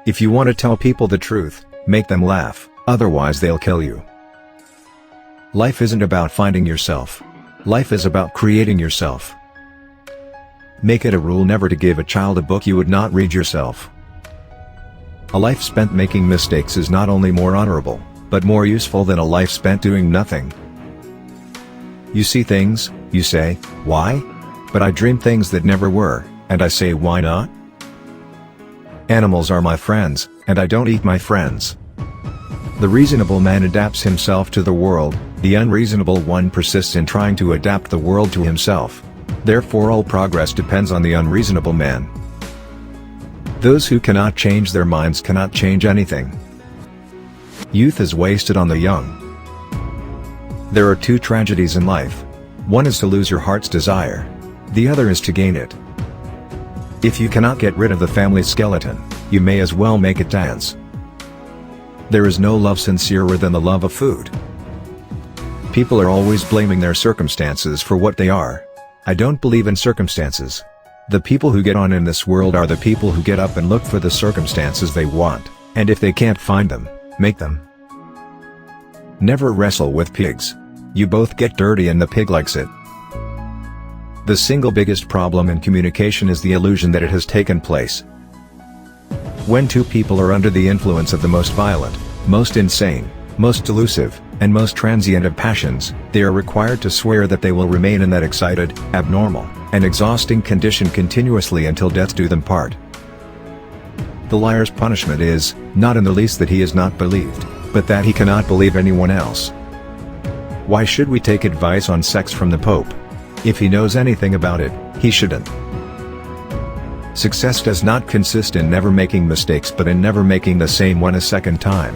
If you want to tell people the truth, make them laugh, otherwise they'll kill you. Life isn't about finding yourself. Life is about creating yourself. Make it a rule never to give a child a book you would not read yourself. A life spent making mistakes is not only more honorable, but more useful than a life spent doing nothing. You see things, you say, why? But I dream things that never were, and I say why not? Animals are my friends, and I don't eat my friends. The reasonable man adapts himself to the world, the unreasonable one persists in trying to adapt the world to himself. Therefore all progress depends on the unreasonable man. Those who cannot change their minds cannot change anything. Youth is wasted on the young. There are two tragedies in life. One is to lose your heart's desire. The other is to gain it. If you cannot get rid of the family skeleton, you may as well make it dance. There is no love sincerer than the love of food. People are always blaming their circumstances for what they are. I don't believe in circumstances. The people who get on in this world are the people who get up and look for the circumstances they want, and if they can't find them, make them. Never wrestle with pigs. You both get dirty and the pig likes it. The single biggest problem in communication is the illusion that it has taken place. When two people are under the influence of the most violent, most insane, most delusive, and most transient of passions, they are required to swear that they will remain in that excited, abnormal, and exhausting condition continuously until death do them part. The liar's punishment is, not in the least that he is not believed, but that he cannot believe anyone else. Why should we take advice on sex from the Pope? If he knows anything about it, he shouldn't. Success does not consist in never making mistakes but in never making the same one a second time.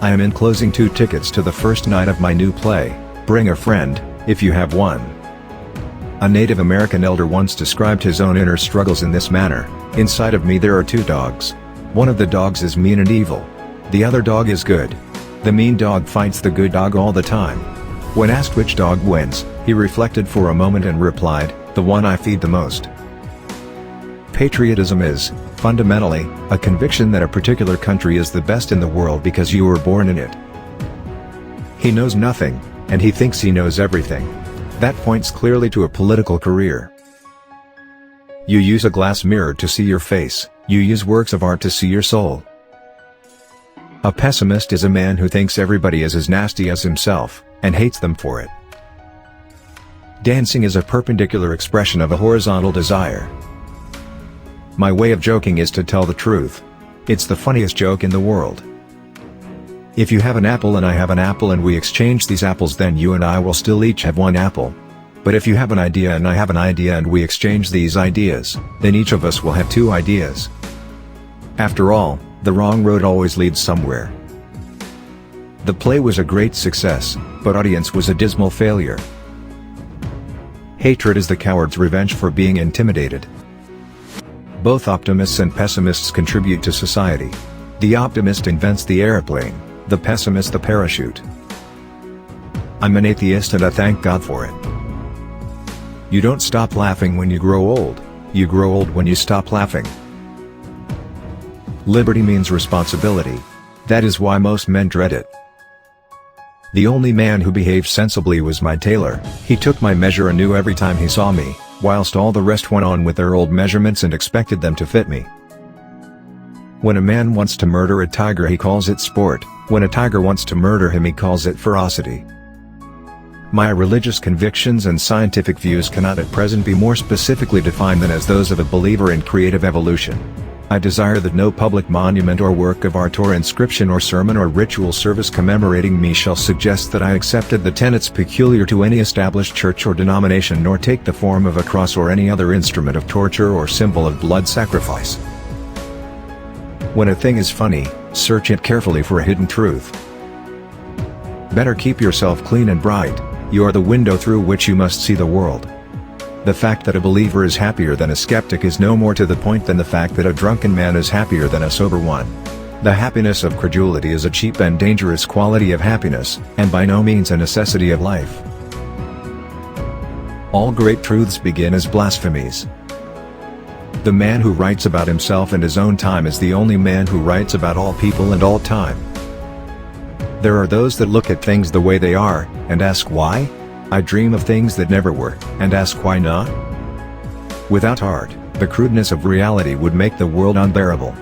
I am enclosing 2 tickets to the first night of my new play, Bring a Friend, if you have one. A Native American elder once described his own inner struggles in this manner: inside of me there are 2 dogs. One of the dogs is mean and evil. The other dog is good. The mean dog fights the good dog all the time. When asked which dog wins, he reflected for a moment and replied, "The one I feed the most." Patriotism is, fundamentally, a conviction that a particular country is the best in the world because you were born in it. He knows nothing, and he thinks he knows everything. That points clearly to a political career. You use a glass mirror to see your face, you use works of art to see your soul. A pessimist is a man who thinks everybody is as nasty as himself, and hates them for it. Dancing is a perpendicular expression of a horizontal desire. My way of joking is to tell the truth. It's the funniest joke in the world. If you have an apple and I have an apple and we exchange these apples, then you and I will still each have 1 apple. But if you have an idea and I have an idea and we exchange these ideas, then each of us will have 2 ideas. After all, the wrong road always leads somewhere. The play was a great success, but audience was a dismal failure. Hatred is the coward's revenge for being intimidated. Both optimists and pessimists contribute to society. The optimist invents the airplane, the pessimist the parachute. I'm an atheist and I thank God for it. You don't stop laughing when you grow old, you grow old when you stop laughing. Liberty means responsibility. That is why most men dread it. The only man who behaved sensibly was my tailor. He took my measure anew every time he saw me, whilst all the rest went on with their old measurements and expected them to fit me. When a man wants to murder a tiger he calls it sport, when a tiger wants to murder him he calls it ferocity. My religious convictions and scientific views cannot at present be more specifically defined than as those of a believer in creative evolution. I desire that no public monument or work of art or inscription or sermon or ritual service commemorating me shall suggest that I accepted the tenets peculiar to any established church or denomination, nor take the form of a cross or any other instrument of torture or symbol of blood sacrifice. When a thing is funny, search it carefully for a hidden truth. Better keep yourself clean and bright. You are the window through which you must see the world. The fact that a believer is happier than a skeptic is no more to the point than the fact that a drunken man is happier than a sober one. The happiness of credulity is a cheap and dangerous quality of happiness, and by no means a necessity of life. All great truths begin as blasphemies. The man who writes about himself and his own time is the only man who writes about all people and all time. There are those that look at things the way they are, and ask why? I dream of things that never were, and ask why not? Without art, the crudeness of reality would make the world unbearable.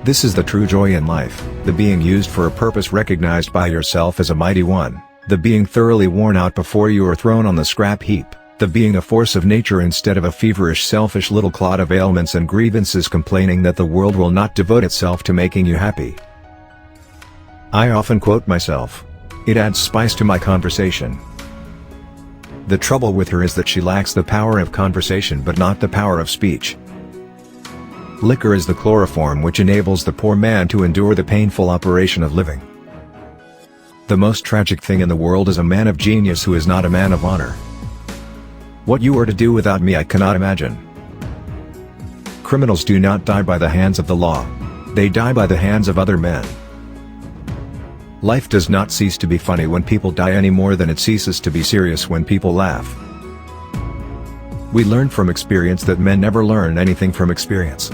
This is the true joy in life, the being used for a purpose recognized by yourself as a mighty one, the being thoroughly worn out before you are thrown on the scrap heap, the being a force of nature instead of a feverish selfish little clod of ailments and grievances complaining that the world will not devote itself to making you happy. I often quote myself. It adds spice to my conversation. The trouble with her is that she lacks the power of conversation but not the power of speech. Liquor is the chloroform which enables the poor man to endure the painful operation of living. The most tragic thing in the world is a man of genius who is not a man of honor. What you are to do without me I cannot imagine. Criminals do not die by the hands of the law. They die by the hands of other men. Life does not cease to be funny when people die any more than it ceases to be serious when people laugh. We learn from experience that men never learn anything from experience.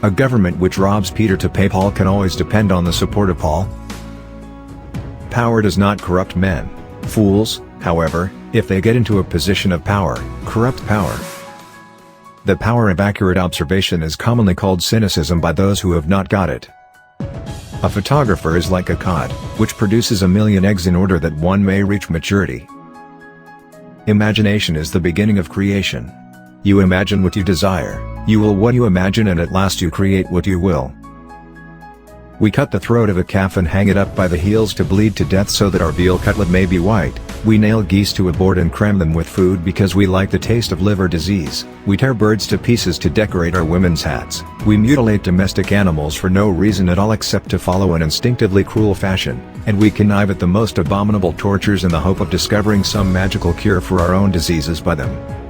A government which robs Peter to pay Paul can always depend on the support of Paul. Power does not corrupt men. Fools, however, if they get into a position of power, corrupt power. The power of accurate observation is commonly called cynicism by those who have not got it. A photographer is like a cod, which produces a million eggs in order that one may reach maturity. Imagination is the beginning of creation. You imagine what you desire, you will what you imagine, and at last you create what you will. We cut the throat of a calf and hang it up by the heels to bleed to death so that our veal cutlet may be white. We nail geese to a board and cram them with food because we like the taste of liver disease. We tear birds to pieces to decorate our women's hats. We mutilate domestic animals for no reason at all except to follow an instinctively cruel fashion, and we connive at the most abominable tortures in the hope of discovering some magical cure for our own diseases by them.